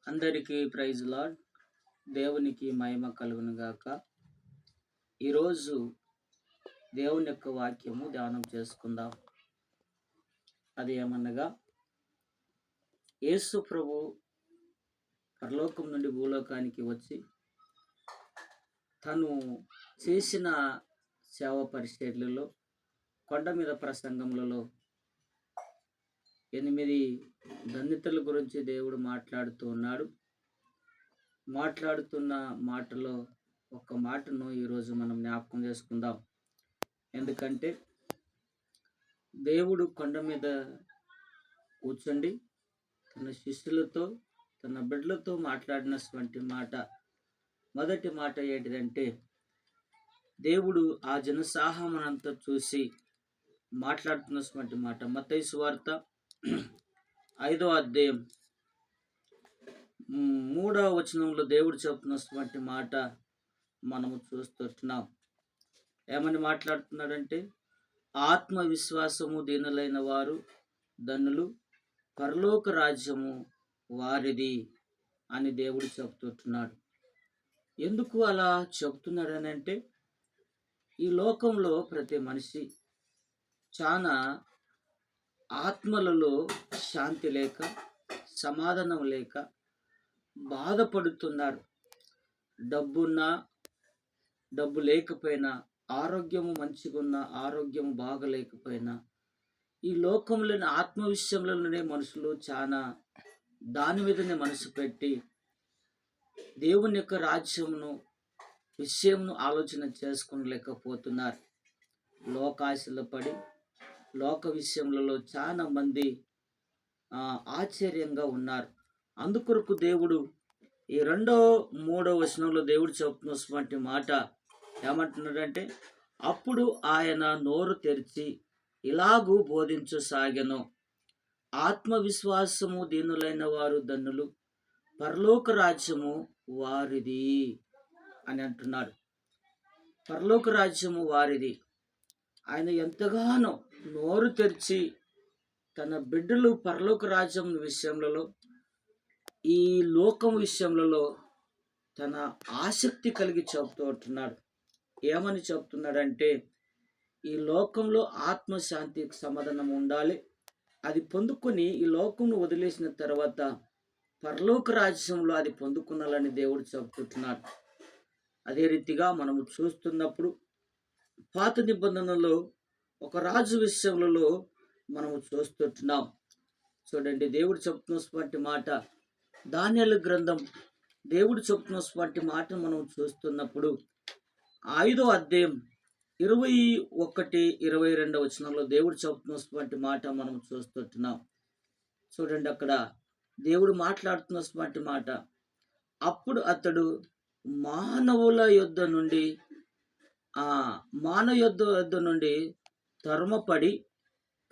అందరికీ praise lord. దేవునికి మహిమ కలుగును గాక. ఈరోజు దేవుని యొక్క వాక్యము ధ్యానం చేసుకుందాం. అది ఏమనగా, యేసు ప్రభు పరలోకం నుండి భూలోకానికి వచ్చి తను చేసిన సేవ పరిచర్యలలో, కొండ మీద ప్రసంగములలో 8 ధన్యతల గురించి దేవుడు మాట్లాడుతూ ఉన్నాడు. మాట్లాడుతున్న మాటలో ఒక మాటను ఈరోజు మనం జ్ఞాపకం చేసుకుందాం. ఎందుకంటే దేవుడు కొండ మీద కూర్చోండి తన శిష్యులతో, తన బిడ్డలతో మాట్లాడినటువంటి మాట, మొదటి మాట ఏంటిదంటే, దేవుడు ఆ జనసాహమనంతా చూసి మాట్లాడుతున్నటువంటి మాట. మత్తయి సువార్త 5వ అధ్యాయం 3వ వచనంలో దేవుడు చెప్తున్నటువంటి మాట మనము చూస్తున్నాం. ఏమని మాట్లాడుతున్నాడంటే, ఆత్మవిశ్వాసము దీనులైన వారు ధన్యులు, పరలోక రాజ్యము వారిది అని దేవుడు చెప్తున్నాడు. ఎందుకు అలా చెప్తున్నాడనంటే, ఈ లోకంలో ప్రతి మనిషి చాలా ఆత్మలలో శాంతి లేక, సమాధానం లేక బాధపడుతున్నారు. డబ్బున్నా, డబ్బు లేకపోయినా, ఆరోగ్యము మంచిగున్నా, ఆరోగ్యము బాగలేకపోయినా, ఈ లోకంలోని ఆత్మ విషయంలోనే మనుషులు చాలా దాని మీదనే మనసు పెట్టి దేవుని యొక్క రాజ్యమును విషయంను ఆలోచన చేసుకోలేకపోతున్నారు. లోకాశలో పడి లోక విషయములలో చాలా మంది ఆశ్చర్యంగా ఉన్నారు. అందుకొరకు దేవుడు ఈ 2-3 వచనంలో దేవుడు చెప్తున్నటువంటి మాట ఏమంటున్నాడంటే, అప్పుడు ఆయన నోరు తెరిచి ఇలాగూ బోధించసాగెను, ఆత్మవిశ్వాసము దీనులైన వారు ధన్యులు, పరలోక రాజ్యము వారిది అని అంటున్నాడు. పరలోక రాజ్యము వారిది. ఆయన ఎంతగానో నోరు తెరిచి తన బిడ్డలు పరలోక రాజ్యం విషయంలో, ఈ లోకం విషయంలో తన ఆసక్తి కలిగి చెబుతూ ఉంటున్నాడు. ఏమని చెప్తున్నాడంటే, ఈ లోకంలో ఆత్మశాంతికి సమాధానం ఉండాలి. అది పొందుకొని ఈ లోకంను వదిలేసిన తర్వాత పరలోక రాజ్యంలో అది పొందుకున్నాలని దేవుడు చెబుతున్నాడు. అదే రీతిగా మనము చూస్తున్నప్పుడు పాత నిబంధనలో ఒక రాజు విషయంలో మనము చూస్తున్నాం. చూడండి, దేవుడు చెప్తున్నటువంటి మాట, దానియేలు గ్రంథం దేవుడు చెప్తున్నటువంటి మాటను మనం చూస్తున్నప్పుడు 5వ అధ్యాయం 21-22 వచనంలో దేవుడు చెప్తున్నటువంటి మాట మనం చూస్తున్నాం. చూడండి, అక్కడ దేవుడు మాట్లాడుతున్నటువంటి మాట, అప్పుడు అతడు మానవుల యొద్ద నుండి తరుమపడి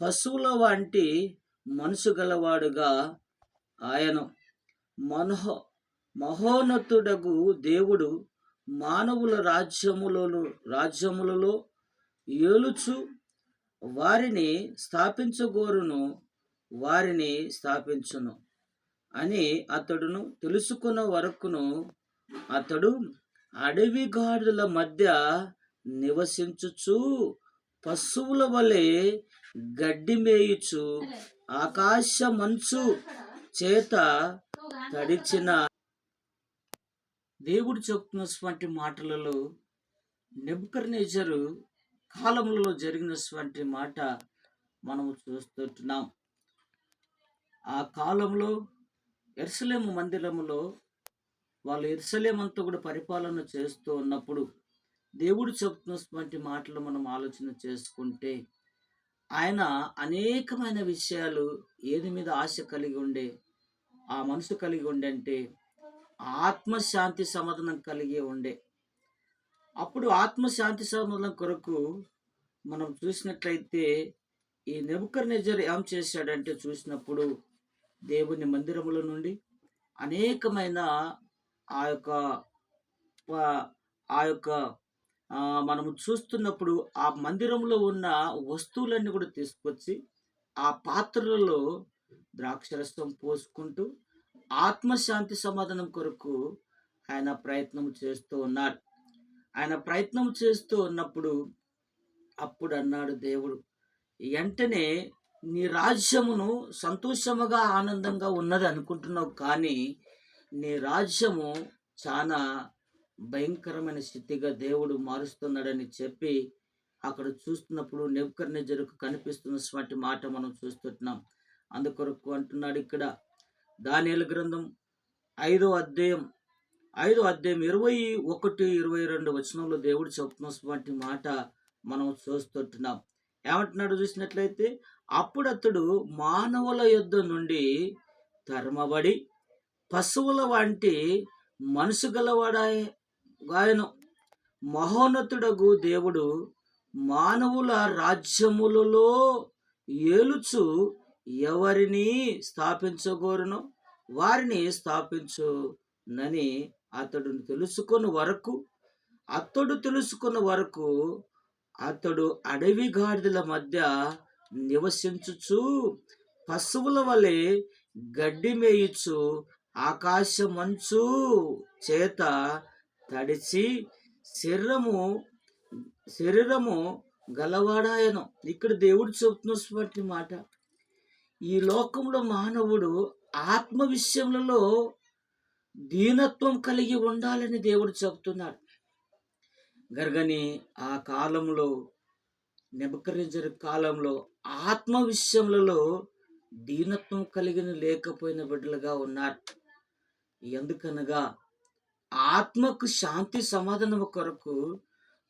పశువుల వంటి మనసు గలవాడుగా ఆయన మహోన్నతుడగు దేవుడు మానవుల రాజ్యములలో ఏలుచు వారిని స్థాపించగోరును, వారిని స్థాపించును అని అతడును తెలుసుకున్న వరకును అతడు అడవి గాడుల మధ్య నివసించుచు పశువుల వలె గడ్డి మేయుచు ఆకాశ మంచు చేత తడిచిన. దేవుడు చెప్తున్నటువంటి మాటలలో నెబుకద్నెజరు కాలంలో జరిగినటువంటి మాట మనము చూస్తున్నాం. ఆ కాలంలో యెరూషలేము మందిరములో వాళ్ళు యెరూషలేము అంతా కూడా పరిపాలన చేస్తూ ఉన్నప్పుడు దేవుడు చెప్తున్నటువంటి మాటలు మనం ఆలోచన చేసుకుంటే, ఆయన అనేకమైన విషయాలు ఏది మీద ఆశ కలిగి ఉండే, ఆ మనసు కలిగి ఉండే అంటే ఆత్మశాంతి సమాధానం కలిగి ఉండే. అప్పుడు ఆత్మశాంతి సమాధానం కొరకు మనం చూసినట్లయితే ఈ నెబుకద్నెజరు ఏం చేశాడంటే, చూసినప్పుడు దేవుని మందిరముల నుండి అనేకమైన ఆ యొక్క మనము చూస్తున్నప్పుడు ఆ మందిరంలో ఉన్న వస్తువులన్నీ కూడా తీసుకొచ్చి ఆ పాత్రలలో ద్రాక్షరసం పోసుకుంటూ ఆత్మశాంతి సమాధానం కొరకు ఆయన ప్రయత్నం చేస్తూ ఉన్నాడు. ఆయన ప్రయత్నం చేస్తూ ఉన్నప్పుడు అప్పుడు అన్నాడు దేవుడు, వెంటనే నీ రాజ్యమును సంతోషముగా ఆనందంగా ఉన్నది అనుకుంటున్నావు, కానీ నీ రాజ్యము చాలా భయంకరమైన స్థితిగా దేవుడు మారుస్తున్నాడని చెప్పి అక్కడ చూస్తున్నప్పుడు నెబుకద్నెజరుకు కనిపిస్తున్నటువంటి మాట మనం చూస్తున్నాం. అందుకొరకు అంటున్నాడు ఇక్కడ దానియేలు గ్రంథం 5వ అధ్యాయం 21-22 వచనంలో దేవుడు చెప్తున్నటువంటి మాట మనం చూస్తుంటున్నాం. ఏమంటున్నాడు చూసినట్లయితే, అప్పుడు అతడు మానవుల యుద్ధ నుండి తరమబడి పశువుల వంటి మనసు గలవాడాయను. మహోన్నతుడగు దేవుడు మానవుల రాజ్యములలో ఏలుచు ఎవరిని స్థాపించగోరునో వారిని స్థాపించునని అతడు తెలుసుకున్న వరకు అతడు అడవి గాడిదల మధ్య నివసించుచు పశువుల వలె గడ్డి మేయుచు ఆకాశమంచు చేత తడిచి శరీరము గలవాడాయను. ఇక్కడ దేవుడు చెబుతున్నటువంటి మాట, ఈ లోకంలో మానవుడు ఆత్మ విషయములలో దీనత్వం కలిగి ఉండాలని దేవుడు చెబుతున్నాడు. గర్గని ఆ కాలంలో నెబుకద్నెజరు కాలంలో ఆత్మ విషయములలో దీనత్వం కలిగిన లేకపోయిన బిడ్డలుగా ఉన్నారు. ఎందుకనగా ఆత్మకు శాంతి సమాధానం కొరకు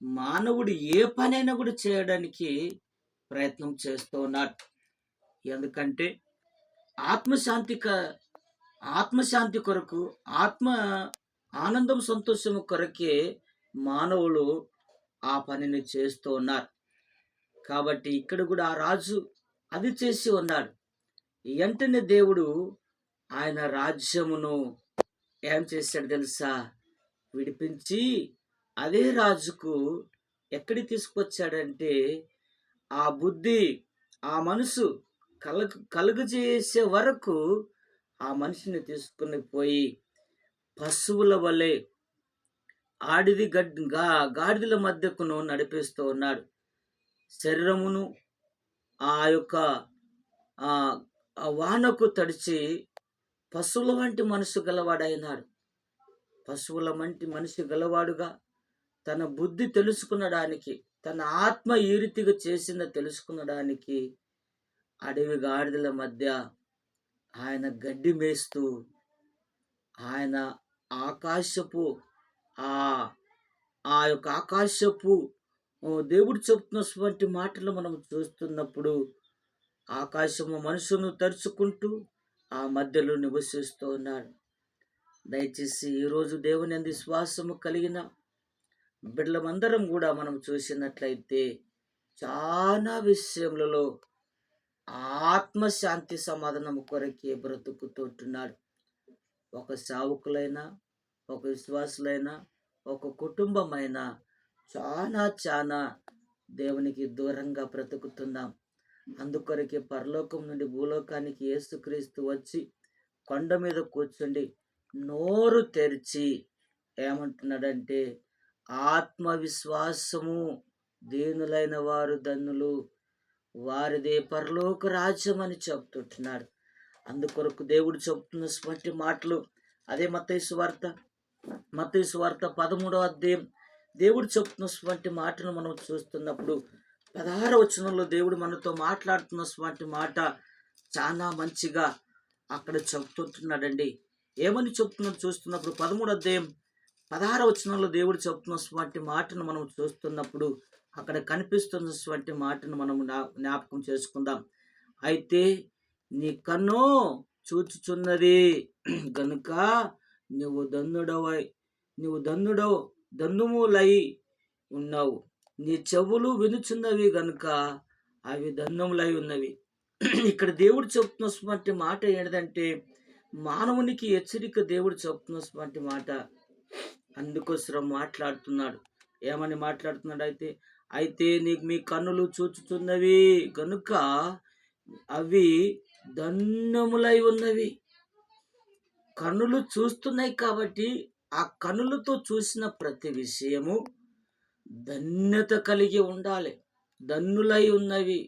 మానవుడు ఏ పనైనా కూడా చేయడానికి ప్రయత్నం చేస్తూ ఉన్నాడు. ఎందుకంటే ఆత్మశాంతి కొరకు, ఆత్మ ఆనందం సంతోషం కొరకే మానవులు ఆ పనిని చేస్తూ ఉన్నారు. కాబట్టి ఇక్కడ కూడా ఆ రాజు అది చేసి ఉన్నాడు. వెంటనే దేవుడు ఆయన రాజ్యమును ఏం చేశాడు తెలుసా, విడిపించి అదే రాజుకు ఎక్కడికి తీసుకొచ్చాడంటే ఆ బుద్ధి, ఆ మనసు కలుగజేసే వరకు ఆ మనిషిని తీసుకుని పోయి పశువుల వలె గాడిదల మధ్యకును నడిపిస్తూ ఉన్నాడు. శరీరమును ఆ యొక్క వానకు తడిచి పశువుల వంటి మనసు గలవాడైనాడు. పశువుల వంటి మనిషి గలవాడుగా తన బుద్ధి తెలుసుకునడానికి, తన ఆత్మ ఈ రీతిగా చేసిందో తెలుసుకునడానికి అడవి గాడిదల మధ్య ఆయన గడ్డి మేస్తూ ఆయన ఆకాశపు ఆ యొక్క ఆకాశపు దేవుడు చెప్తున్నటువంటి మాటలు మనం చూస్తున్నప్పుడు ఆకాశము మనసును తరుచుకుంటూ ఆ మధ్యలో నివసిస్తూ ఉన్నాడు. దయచేసి ఈరోజు దేవుని యందు విశ్వాసము కలిగిన బిడ్డలందరం కూడా మనం చూసినట్లయితే చాలా విషయములలో ఆత్మశాంతి సమాధానం కొరకే బ్రతుకుతుంటున్నాడు. ఒక సేవకులైనా, ఒక విశ్వాసులైనా, ఒక కుటుంబమైనా చాలా దేవునికి దూరంగా బ్రతుకుతున్నాం. అందుకొరకే పరలోకం నుండి భూలోకానికి యేసుక్రీస్తు వచ్చి కొండ మీద కూర్చుండి నోరు తెరిచి ఏమంటున్నాడంటే, ఆత్మవిశ్వాసము దీనులైన వారు ధన్యులు, వారిదే పరలోక రాజ్యం అని చెప్తుంటున్నాడు. అందుకొరకు దేవుడు చెప్తున్నటువంటి మాటలు అదే మత్తయి సువార్త 13వ అధ్యాయం దేవుడు చెప్తున్నటువంటి మాటను మనం చూస్తున్నప్పుడు 16వ వచనంలో దేవుడు మనతో మాట్లాడుతున్నటువంటి మాట చాలా మంచిగా అక్కడ చెప్తుంటున్నాడండి. ఏమని చెప్తున్నా చూస్తున్నప్పుడు 13వ అధ్యాయం 16వ వచనంలో దేవుడు చెప్తున్నటువంటి మాటను మనం చూస్తున్నప్పుడు అక్కడ కనిపిస్తున్నటువంటి మాటను మనం జ్ఞాపకం చేసుకుందాం. అయితే నీ కన్ను చూచుచున్నది గనుక నువ్వు దన్నుములై ఉన్నావు, నీ చెవులు వినుచున్నవి గనుక అవి దన్నుములై ఉన్నవి. ఇక్కడ దేవుడు చెప్తున్నటువంటి మాట ఏంటంటే, మానవునికి హెచ్చరిక దేవుడు చెప్తున్నటువంటి మాట. అందుకోసం మాట్లాడుతున్నాడు. ఏమని మాట్లాడుతున్నాడు అయితే మీ కన్నులు చూచుచున్నవి గనుక అవి దన్నుములై ఉన్నవి. కన్నులు చూస్తున్నాయి కాబట్టి ఆ కన్నులతో చూసిన ప్రతి విషయము ధన్యత కలిగి ఉండాలి. ధన్యులై ఉన్నవి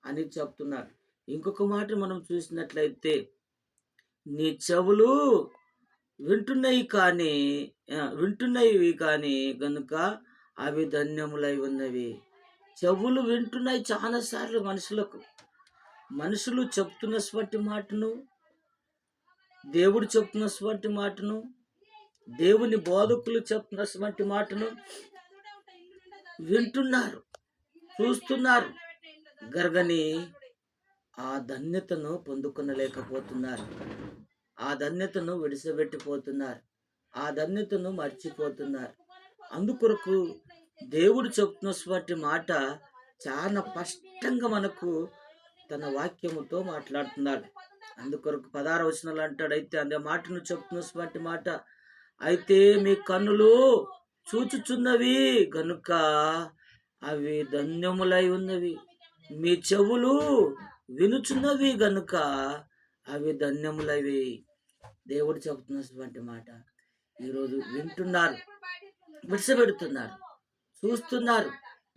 అని చెప్తున్నారు. ఇంకొక మాట మనం చూసినట్లయితే నీ చెవులు వింటున్నవి కానీ గనుక అవి ధన్యములై ఉన్నవి. చెవులు వింటున్నాయి చాలా సార్లు మనుషులు చెప్తున్నటువంటి మాటను, దేవుడు చెప్తున్నటువంటి మాటను, దేవుని బోధకులు చెప్తున్నటువంటి మాటను వింటున్నారు, చూస్తున్నారు గర్గని ఆ ధన్యతను పొందుకొనలేకపోతున్నారు. ఆ ధన్యతను విడిచిపెట్టిపోతున్నారు. ఆ ధన్యతను మర్చిపోతున్నారు. అందుకొరకు దేవుడు చెప్తున్నటువంటి మాట చాలా స్పష్టంగా మనకు తన వాక్యముతో మాట్లాడుతున్నాడు. అందుకొరకు 16వ వచనంలో అంటాడు, అయితే అదే మాటను చెప్తున్నటువంటి మాట, అయితే మీ కన్నులు చూచుచున్నవి గనుక అవి ధన్యములై ఉన్నవి, మీ చెవులు వినుచున్నవి గనుక అవి ధన్యములవి. దేవుడు చెబుతున్నటువంటి మాట ఈరోజు వింటున్నారు, విడిచిపెడుతున్నారు, చూస్తున్నారు.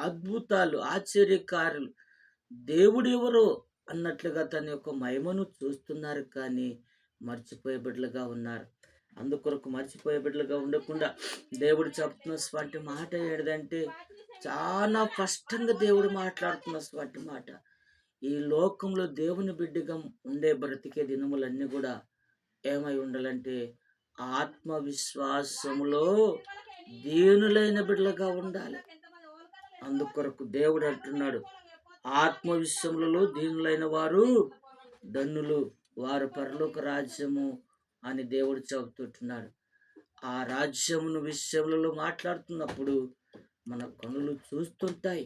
అద్భుతాలు, ఆశ్చర్యకారులు, దేవుడు ఎవరో అన్నట్లుగా తన యొక్క మహిమను చూస్తున్నారు, కానీ మర్చిపోయే బిడ్డలుగా ఉన్నారు. అందుకొరకు మర్చిపోయే బిడ్డలుగా ఉండకుండా దేవుడు చెప్తున్నటువంటి మాట ఏంటంటే చాలా స్పష్టంగా దేవుడు మాట్లాడుతున్నటువంటి మాట. ఈ లోకంలో దేవుని బిడ్డగా ఉండే బ్రతికే దినములన్నీ కూడా ఏమై ఉండాలంటే ఆత్మవిశ్వాసములో దీనులైన బిడ్డలుగా ఉండాలి. అందుకొరకు దేవుడు అంటున్నాడు, ఆత్మవిశ్వములలో దీనులైన వారు ధన్యులు, వారు పరలోక రాజ్యము అని దేవుడు చెబుతుంటున్నాడు. ఆ రాజ్యమును విషయములలో మాట్లాడుతున్నప్పుడు మన కనులు చూస్తుంటాయి,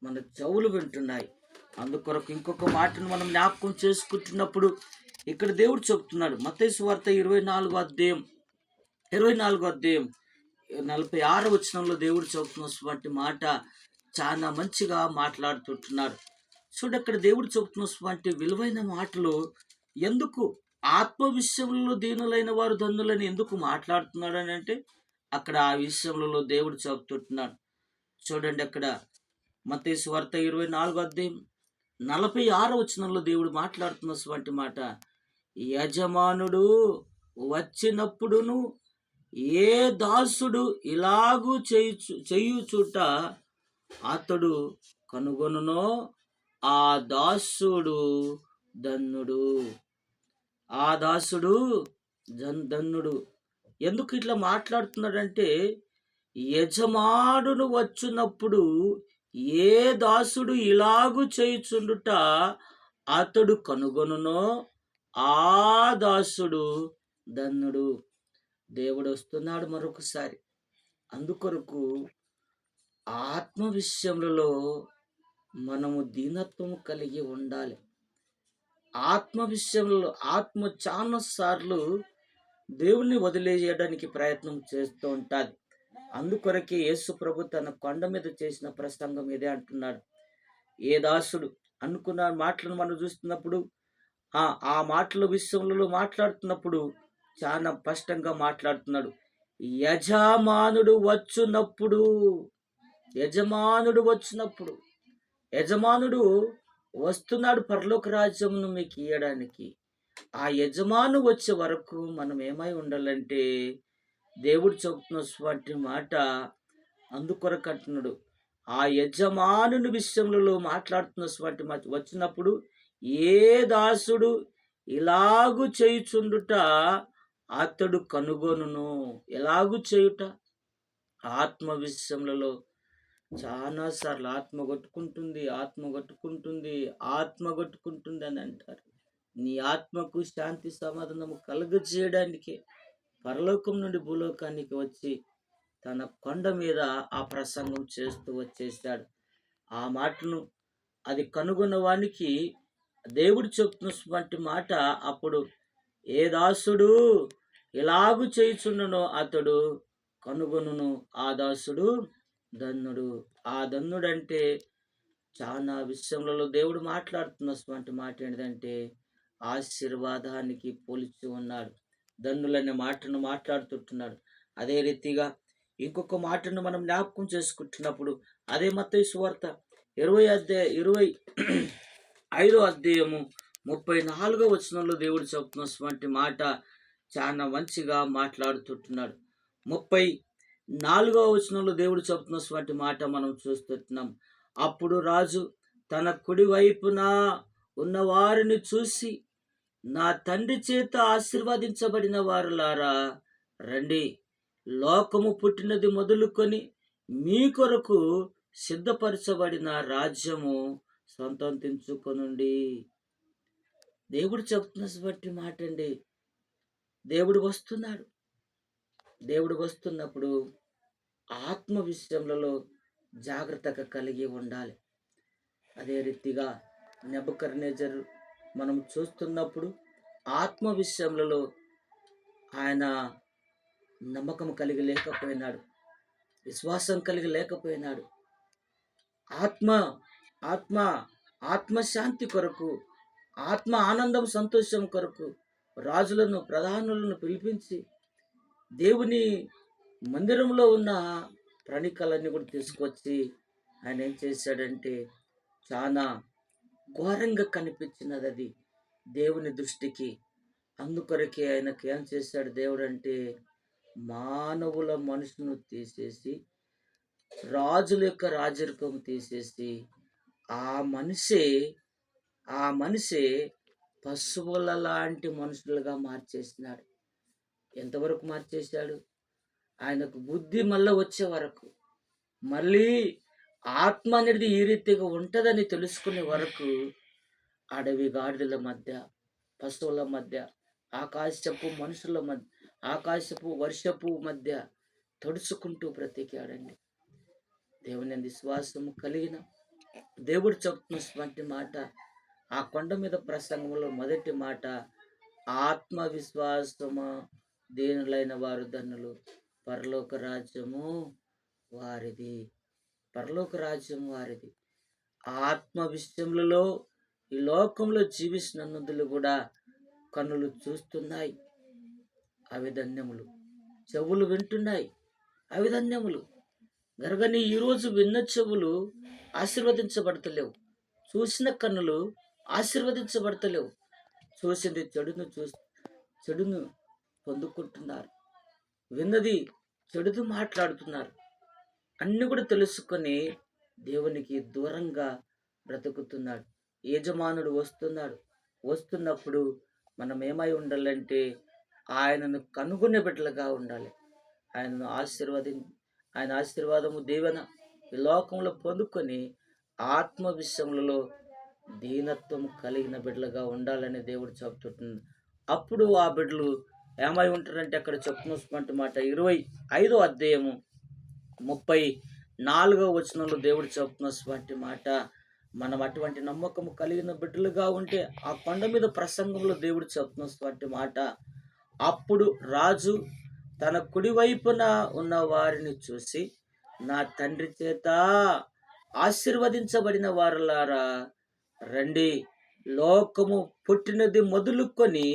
మన చెవులు వింటున్నాయి. అందుకొరకు ఇంకొక మాటను మనం జ్ఞాపకం చేసుకుంటున్నప్పుడు ఇక్కడ దేవుడు చెప్తున్నాడు, మత్తయి సువార్త 24వ అధ్యాయం 46వ వచనంలో దేవుడు చెబుతున్నటువంటి మాట చాలా మంచిగా మాట్లాడుతుంటున్నాడు. చూడక్కడ దేవుడు చెబుతున్నటువంటి విలువైన మాటలు ఎందుకు ఆత్మ విషయంలో దీనులైన వారు ధన్యులని ఎందుకు మాట్లాడుతున్నాడు అని అంటే అక్కడ ఆ విషయంలో దేవుడు చెబుతుంటున్నాడు. చూడండి, అక్కడ మత్తయి సువార్త 24వ అధ్యాయం 46వ వచనంలో దేవుడు మాట్లాడుతున్నటువంటి మాట, యజమానుడు వచ్చినప్పుడును ఏ దాసుడు ఇలాగూ చేయుచుట అతడు కనుగొనునో ఆ దాసుడు ధన్యుడు. ఆ దాసుడు ధన్యుడు. ఎందుకు ఇట్లా మాట్లాడుతున్నాడంటే యజమానుడు వచ్చినప్పుడు ఏ దాసుడు ఇలాగూ చేయుచుండుట అతడు కనుగొనునో ఆ దాసుడు ధన్యుడు. దేవుడు వస్తున్నాడు మరొకసారి. అందుకొరకు ఆత్మ విషయములలో మనము దీనత్వం కలిగి ఉండాలి. ఆత్మ విషయంలో ఆత్మ చాలా సార్లు దేవుణ్ణి వదిలేయడానికి ప్రయత్నం చేస్తూ ఉంటుంది. అందుకొరకే యేసు ప్రభు తన కొండ మీద చేసిన ప్రసంగం ఇదే అంటున్నాడు. ఏ దాసుడు అనుకున్న మాటలను మనం చూస్తున్నప్పుడు ఆ మాటల విషయంలో మాట్లాడుతున్నప్పుడు చాలా స్పష్టంగా మాట్లాడుతున్నాడు. యజమానుడు యజమానుడు వస్తున్నాడు పరలోక రాజ్యమును మీకు ఇయ్యడానికి. ఆ యజమాను వచ్చే వరకు మనం ఏమై ఉండాలంటే దేవుడు చెబుతున్నటువంటి మాట అందుకొరకు అంటున్నాడు, ఆ యజమానుని విషయంలో మాట్లాడుతున్నటువంటి మాట వచ్చినప్పుడు ఏ దాసుడు ఇలాగు చేయుచుండుట అతడు కనుగొనును. ఎలాగు చేయుట? ఆత్మ విషయములలో చాలా సార్లు ఆత్మ కొట్టుకుంటుంది అని అంటారు. నీ ఆత్మకు శాంతి సమాధానము కలుగజేయడానికి పరలోకం నుండి భూలోకానికి వచ్చి తన కొండ మీద ఆ ప్రసంగం చేస్తూ వచ్చేసాడు. ఆ మాటను అది కనుగొన్న వానికి దేవుడు చెప్తున్నటువంటి మాట, అప్పుడు ఏ దాసుడు ఎలాగూ చేయుచుండునో అతడు కనుగొనును, ఆ దాసుడు ధన్యుడు. ఆ ధన్యుడు అంటే చాలా విషయంలో దేవుడు మాట్లాడుతున్నటువంటి మాట ఏంటంటే ఆశీర్వాదానికి పోల్చి ఉన్నాడు. ధన్యులనే మాటను మాట్లాడుతుంటున్నాడు. అదే రీతిగా ఇంకొక మాటను మనం జ్ఞాపకం చేసుకుంటున్నప్పుడు అదే మత్తయి సువార్త 25వ అధ్యాయము 34వ వచనంలో దేవుడు చెప్తున్నటువంటి మాట చాలా మంచిగా మాట్లాడుతుంటున్నాడు. 34వ వచనంలో దేవుడు చెప్తున్నటువంటి మాట మనం చూస్తున్నాం. అప్పుడు రాజు తన కుడి వైపున ఉన్న వారిని చూసి, నా తండ్రి చేత ఆశీర్వదించబడిన వారులారా రండి, లోకము పుట్టినది మొదలుకొని మీ కొరకు సిద్ధపరచబడిన రాజ్యము సంతోషించుకొనుండి. దేవుడు చెప్తున్నటువంటి మాట అండి. దేవుడు వస్తున్నాడు. దేవుడు వస్తున్నప్పుడు ఆత్మ విషయములలో జాగ్రత్తగా కలిగి ఉండాలి. అదే రీతిగా నెబుకద్నెజరు మనం చూస్తున్నప్పుడు ఆత్మ విషయములలో ఆయన నమ్మకం కలిగి లేకపోయినాడు, విశ్వాసం కలిగి లేకపోయినాడు. ఆత్మ ఆత్మ ఆత్మశాంతి కొరకు, ఆత్మ ఆనందం సంతోషం కొరకు రాజులను ప్రధానులను పిలిపించి దేవుని మందిరంలో ఉన్న ప్రణికలన్నీ కూడా తీసుకొచ్చి ఆయన ఏం చేశాడంటే చాలా ఘోరంగా కనిపించినది అది దేవుని దృష్టికి. అందుకొరకే ఆయనకి ఏం చేశాడు దేవుడు అంటే, మానవుల మనసును తీసేసి, రాజుల యొక్క రాజరికం తీసేసి ఆ మనిషే ఆ మనిషే పశువుల లాంటి మనుషులుగా మార్చేసినాడు. ఎంతవరకు మార్చేశాడు? ఆయనకు బుద్ధి మళ్ళీ వచ్చే వరకు, మళ్ళీ ఆత్మ అనేది ఈ రీతిగా ఉంటుందని తెలుసుకునే వరకు అడవి గాడిదల మధ్య, పశువుల మధ్య, ఆకాశపు మనుషుల మధ్య, ఆకాశపు వర్షపు మధ్య తడుచుకుంటూ బ్రతికాడండి. దేవుని విశ్వాసము కలిగిన దేవుడు చెప్తున్నటువంటి మాట, ఆ కొండ మీద ప్రసంగంలో మొదటి మాట, ఆత్మవిశ్వాసము దీనులైన వారు ధన్యులు, పరలోక రాజ్యము వారిది. పరలోక రాజ్యం వారిది. ఆత్మ విషయములలో ఈ లోకంలో జీవిస్తున్నందులు కూడా కన్నులు చూస్తున్నాయి, అవి ధన్యములు. చెవులు వింటున్నాయి, అవి ధన్యములు. గరగని ఈరోజు విన్న చెవులు ఆశీర్వదించబడతలేవు, చూసిన కన్నులు ఆశీర్వదించబడతలేవు. చూసింది చెడును పొందుకుంటున్నారు, విన్నది చెడును మాట్లాడుతున్నారు. అన్ని కూడా తెలుసుకొని దేవునికి దూరంగా బ్రతుకుతున్నాడు. యజమానుడు వస్తున్నప్పుడు మనం ఏమై ఉండాలంటే ఆయనను కనుగొనే బిడ్డలుగా ఉండాలి. ఆయన ఆశీర్వాదము దీవెన ఈ లోకంలో పొందుకొని ఆత్మ విషయములలో దీనత్వం కలిగిన బిడ్డలుగా ఉండాలని దేవుడు చెబుతుంది. అప్పుడు ఆ బిడ్డలు ఏమై ఉంటారంటే అక్కడ చెప్తున్నటువంటి మాట 25వ అధ్యాయము 34వ వచనంలో దేవుడు చెప్తున్నటువంటి మాట, మనం అటువంటి నమ్మకము కలిగిన బిడ్డలుగా ఉంటే ఆ కొండ మీద ప్రసంగంలో దేవుడు చెప్తున్నటువంటి మాట, అప్పుడు రాజు తన కుడివైపున ఉన్న వారిని చూసి, నా తండ్రి చేత ఆశీర్వదించబడిన వారులారా రండి, లోకము పుట్టినది మొదలుకొని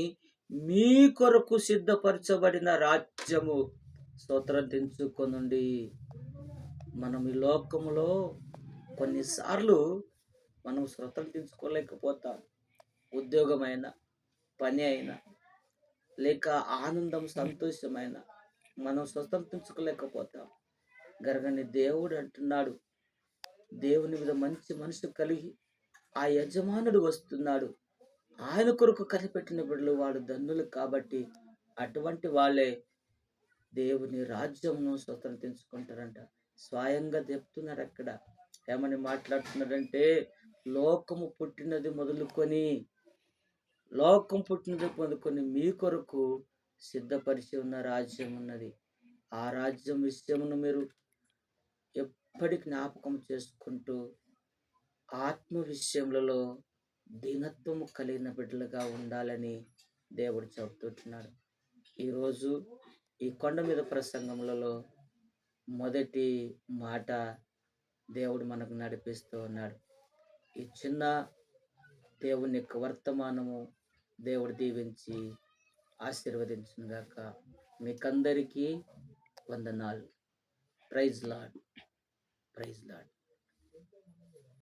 మీ కొరకు సిద్ధపరచబడిన రాజ్యము స్వతంత్రించుకొనుండి. మనం ఈ లోకములో కొన్నిసార్లు మనం స్వతంత్రించుకోలేకపోతాం. ఉద్యోగమైన, పని అయినా, లేక ఆనందం సంతోషమైన మనం స్వతంత్రించుకోలేకపోతాం. గరగని దేవుడు అంటున్నాడు, దేవుని మీద మంచి మనసు కలిగి ఆ యజమానుడు వస్తున్నాడు, ఆయన కొరకు కనిపెట్టిన బిడ్డలు వాడు ధన్యులు. కాబట్టి అటువంటి వాళ్ళే దేవుని రాజ్యమును స్వతంత్రించుకుంటారంట. స్వయంగా చెప్తున్నారు అక్కడ. ఏమని మాట్లాడుతున్నారంటే, లోకం పుట్టినది మొదలుకొని మీ కొరకు సిద్ధపరిచి ఉన్న రాజ్యం ఉన్నది. ఆ రాజ్యం విషయమును మీరు ఎప్పటి జ్ఞాపకం చేసుకుంటూ ఆత్మ విషయములలో దీనత్వము కలిగిన బిడ్డలుగా ఉండాలని దేవుడు చెబుతున్నాడు. ఈరోజు ఈ కొండ మీద ప్రసంగములలో మొదటి మాట దేవుడు మనకు నడిపిస్తూ ఉన్నాడు. ఈ చిన్న దేవుని యొక్క వర్తమానము దేవుడు దీవించి ఆశీర్వదించును గాక. మీకందరికీ వందనాలు. Praise lord. Praise lord.